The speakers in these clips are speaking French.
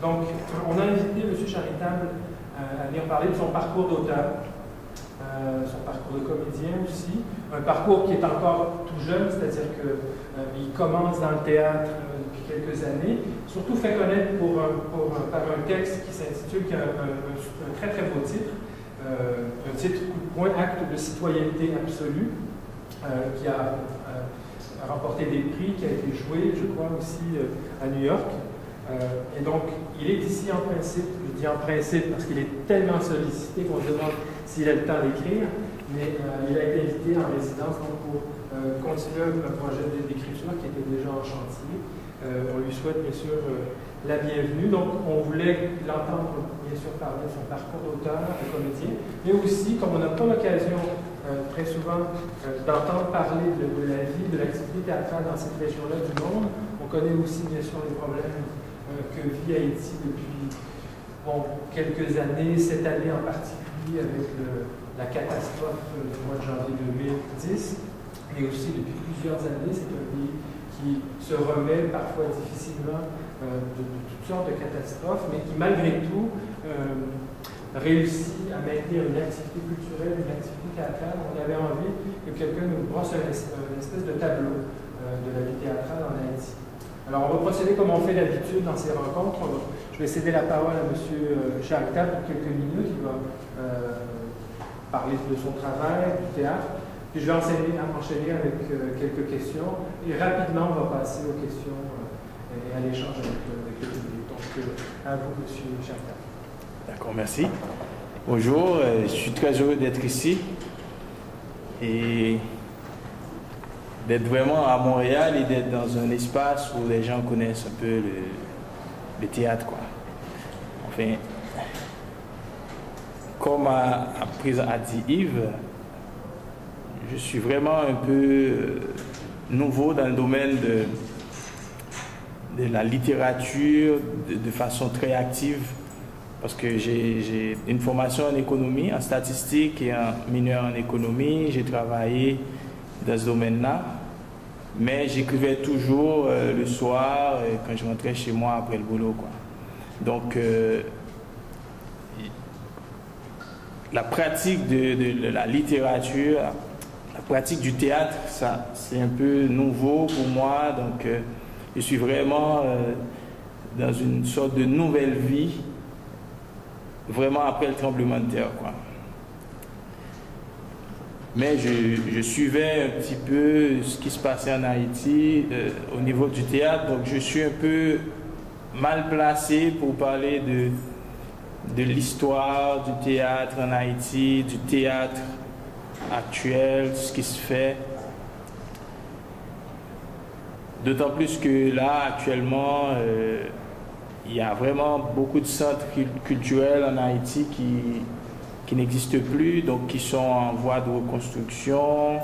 Donc, on a invité M. Charitable à venir parler de son parcours d'auteur, son parcours de comédien aussi, un parcours qui est encore tout jeune, c'est-à-dire qu'il commence dans le théâtre depuis quelques années, surtout fait connaître par un texte qui s'intitule, qui a un très très beau titre, un titre coup de poing, Acte de citoyenneté absolue, qui a remporté des prix, qui a été joué, je crois, aussi à New York. Et donc, il est ici en principe, je dis en principe parce qu'il est tellement sollicité qu'on se demande s'il a le temps d'écrire, mais il a été invité en résidence donc, pour continuer un projet d'écriture qui était déjà en chantier. On lui souhaite bien sûr la bienvenue. Donc, on voulait l'entendre bien sûr parler de son parcours d'auteur, de comédien, mais aussi, comme on n'a pas l'occasion très souvent d'entendre parler de la vie, de l'activité théâtrale dans cette région-là du monde, on connaît aussi bien sûr les problèmes que vit Haïti depuis quelques années, cette année en particulier avec la catastrophe du mois de janvier 2010, mais aussi depuis plusieurs années, c'est un pays qui se remet parfois difficilement de toutes sortes de catastrophes, mais qui malgré tout réussit à maintenir une activité culturelle, une activité théâtrale. On avait envie que quelqu'un nous brosse une espèce de tableau de la vie théâtrale en Haïti. Alors, on va procéder comme on fait d'habitude dans ces rencontres. Je vais céder la parole à M. Charitable pour quelques minutes. Il va parler de son travail, du théâtre. Puis je vais enchaîner avec quelques questions. Et rapidement, on va passer aux questions et à l'échange avec le public. Donc, à vous, M. Charitable. D'accord, merci. Bonjour, je suis très heureux d'être ici. Et d'être vraiment à Montréal et d'être dans un espace où les gens connaissent un peu le théâtre, quoi. Enfin, comme a dit Yves, je suis vraiment un peu nouveau dans le domaine de la littérature de façon très active, parce que j'ai une formation en économie, en statistique et un mineur en économie. J'ai travaillé dans ce domaine-là. Mais j'écrivais toujours le soir quand je rentrais chez moi après le boulot, quoi. Donc, la pratique de la littérature, la pratique du théâtre, ça, c'est un peu nouveau pour moi. Donc, je suis vraiment dans une sorte de nouvelle vie, vraiment après le tremblement de terre, quoi. Mais je suivais un petit peu ce qui se passait en Haïti au niveau du théâtre, donc je suis un peu mal placé pour parler de l'histoire du théâtre en Haïti, du théâtre actuel, ce qui se fait. D'autant plus que là, actuellement, il y a vraiment beaucoup de centres culturels en Haïti qui n'existent plus, donc qui sont en voie de reconstruction.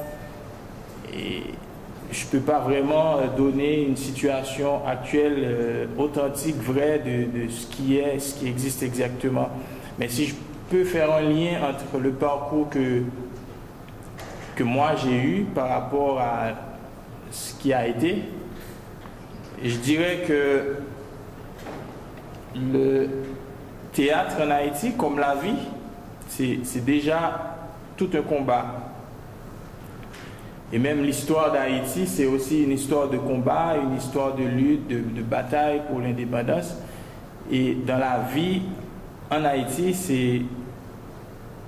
Et je ne peux pas vraiment donner une situation actuelle authentique, vraie de ce qui existe exactement. Mais si je peux faire un lien entre le parcours que moi j'ai eu par rapport à ce qui a été, je dirais que le théâtre en Haïti, comme la vie, c'est déjà tout un combat. Et même l'histoire d'Haïti, c'est aussi une histoire de combat, une histoire de lutte, de bataille pour l'indépendance. Et dans la vie en Haïti,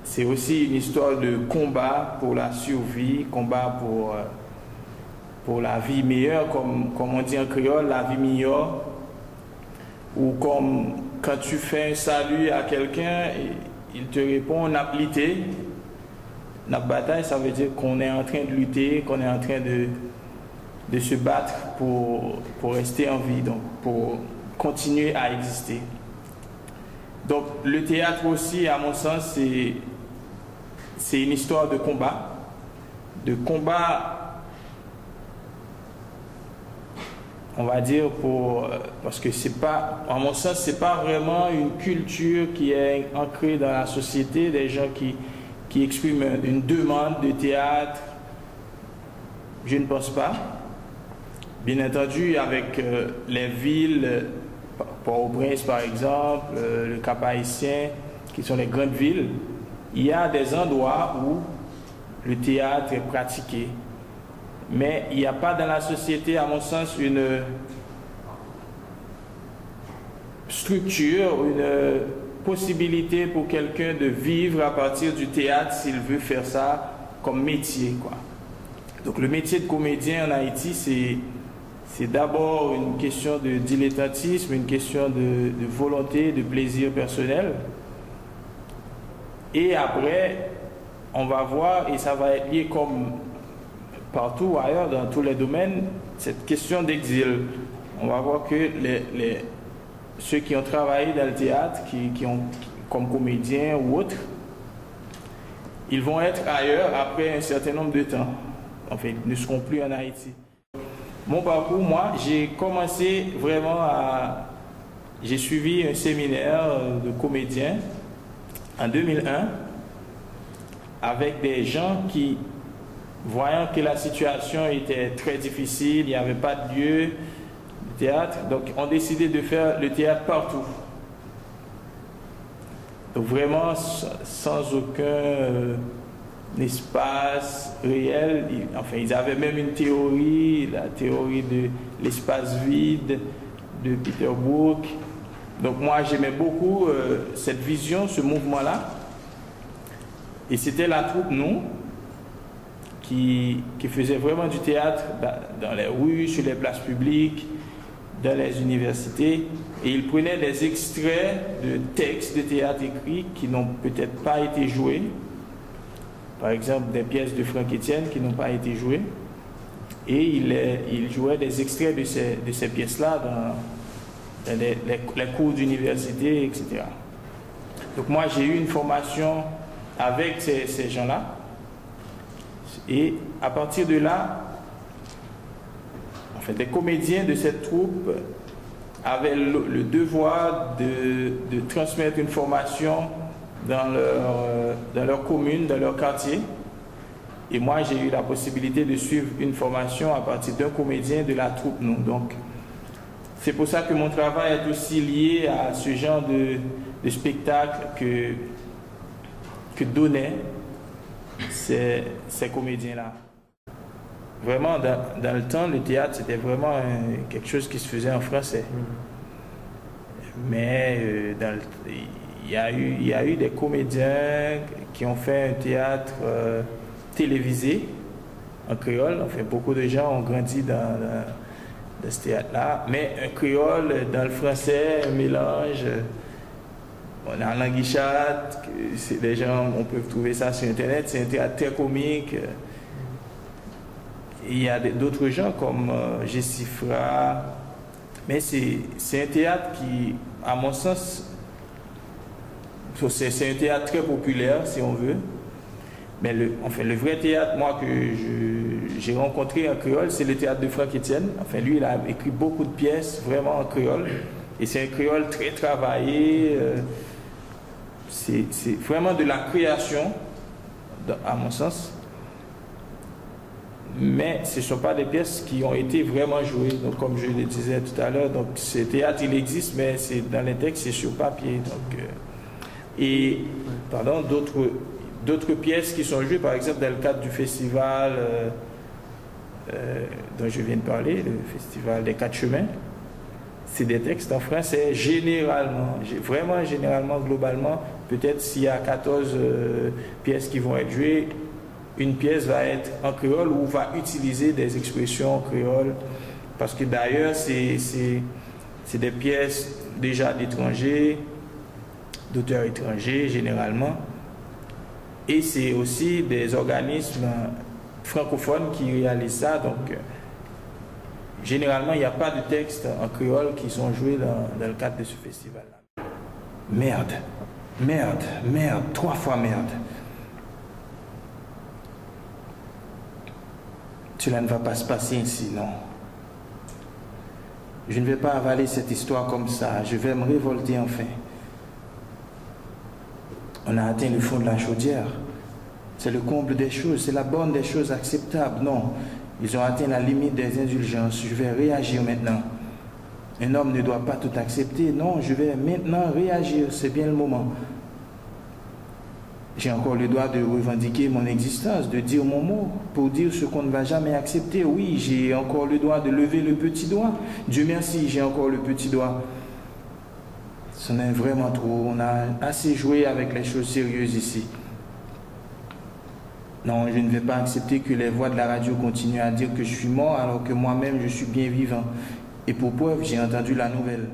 c'est aussi une histoire de combat pour la survie, combat pour la vie meilleure, comme on dit en créole, la vie meilleure. Ou comme quand tu fais un salut à quelqu'un, il te répond, on a plité. La bataille, ça veut dire qu'on est en train de lutter, qu'on est en train de se battre pour rester en vie, donc pour continuer à exister. Donc le théâtre aussi, à mon sens, c'est une histoire de combat. On va dire, parce que c'est pas, à mon sens, c'est pas vraiment une culture qui est ancrée dans la société, des gens qui expriment une demande de théâtre. Je ne pense pas. Bien entendu, avec les villes Port-au-Prince par exemple, le Cap-Haïtien, qui sont les grandes villes, il y a des endroits où le théâtre est pratiqué. Mais il n'y a pas dans la société, à mon sens, une structure, une possibilité pour quelqu'un de vivre à partir du théâtre s'il veut faire ça comme métier, quoi. Donc le métier de comédien en Haïti, c'est d'abord une question de dilettantisme, une question de volonté, de plaisir personnel. Et après, on va voir, et ça va être lié comme partout ailleurs, dans tous les domaines, cette question d'exil. On va voir que ceux qui ont travaillé dans le théâtre, qui ont comme comédiens ou autres, ils vont être ailleurs après un certain nombre de temps. En fait, ils ne seront plus en Haïti. Mon parcours, moi, j'ai commencé vraiment j'ai suivi un séminaire de comédiens en 2001 avec des gens qui, voyant que la situation était très difficile, il n'y avait pas de lieu de théâtre, donc ont décidé de faire le théâtre partout. Donc vraiment sans aucun espace réel. Enfin, ils avaient même une théorie, la théorie de l'espace vide de Peter Brook. Donc moi j'aimais beaucoup cette vision, ce mouvement-là. Et c'était la troupe, nous, qui faisait vraiment du théâtre dans les rues, sur les places publiques, dans les universités. Et ils prenaient des extraits de textes de théâtre écrits qui n'ont peut-être pas été joués. Par exemple, des pièces de Franck Etienne qui n'ont pas été jouées. Et il jouait des extraits de ces pièces-là dans les cours d'université, etc. Donc moi, j'ai eu une formation avec ces gens-là. Et à partir de là, en fait, des comédiens de cette troupe avaient le devoir de transmettre une formation dans leur commune, dans leur quartier. Et moi, j'ai eu la possibilité de suivre une formation à partir d'un comédien de la troupe, nous. Donc, c'est pour ça que mon travail est aussi lié à ce genre de spectacle que donnaient ces comédiens-là. Vraiment, dans le temps, le théâtre, c'était vraiment quelque chose qui se faisait en français. Mais il y a eu des comédiens qui ont fait un théâtre télévisé en créole. Enfin, beaucoup de gens ont grandi dans ce théâtre-là. Mais un créole dans le français, un mélange. On a en langue guichat, les gens, on peut trouver ça sur Internet. C'est un théâtre très comique. Il y a d'autres gens comme Gessifra. Mais c'est un théâtre qui, à mon sens, c'est un théâtre très populaire, si on veut. Mais le vrai théâtre, moi, que j'ai rencontré en créole, c'est le théâtre de Franck Etienne. Enfin, lui, il a écrit beaucoup de pièces vraiment en créole. Et c'est un créole très travaillé. C'est vraiment de la création, à mon sens. Mais ce ne sont pas des pièces qui ont été vraiment jouées. Donc, comme je le disais tout à l'heure, donc ce théâtre, il existe, mais dans les textes, c'est sur papier. Donc, d'autres pièces qui sont jouées, par exemple, dans le cadre du festival dont je viens de parler, le festival des Quatre Chemins, c'est des textes en français, généralement, globalement, peut-être s'il y a 14 pièces qui vont être jouées, une pièce va être en créole ou va utiliser des expressions créoles, parce que d'ailleurs, c'est des pièces déjà d'étrangers, d'auteurs étrangers, généralement, et c'est aussi des organismes francophones qui réalisent ça, donc généralement, il n'y a pas de textes en créole qui sont joués dans le cadre de ce festival-là. Merde, 3 fois merde. Cela ne va pas se passer ainsi, non. Je ne vais pas avaler cette histoire comme ça. Je vais me révolter enfin. On a atteint le fond de la chaudière. C'est le comble des choses, c'est la borne des choses acceptables. Non, ils ont atteint la limite des indulgences. Je vais réagir maintenant. Un homme ne doit pas tout accepter. Non, je vais maintenant réagir, c'est bien le moment. J'ai encore le droit de revendiquer mon existence, de dire mon mot, pour dire ce qu'on ne va jamais accepter. Oui, j'ai encore le droit de lever le petit doigt. Dieu merci, j'ai encore le petit doigt. C'en est vraiment trop. On a assez joué avec les choses sérieuses ici. Non, je ne vais pas accepter que les voix de la radio continuent à dire que je suis mort alors que moi-même je suis bien vivant. Et pour preuve, j'ai entendu la nouvelle.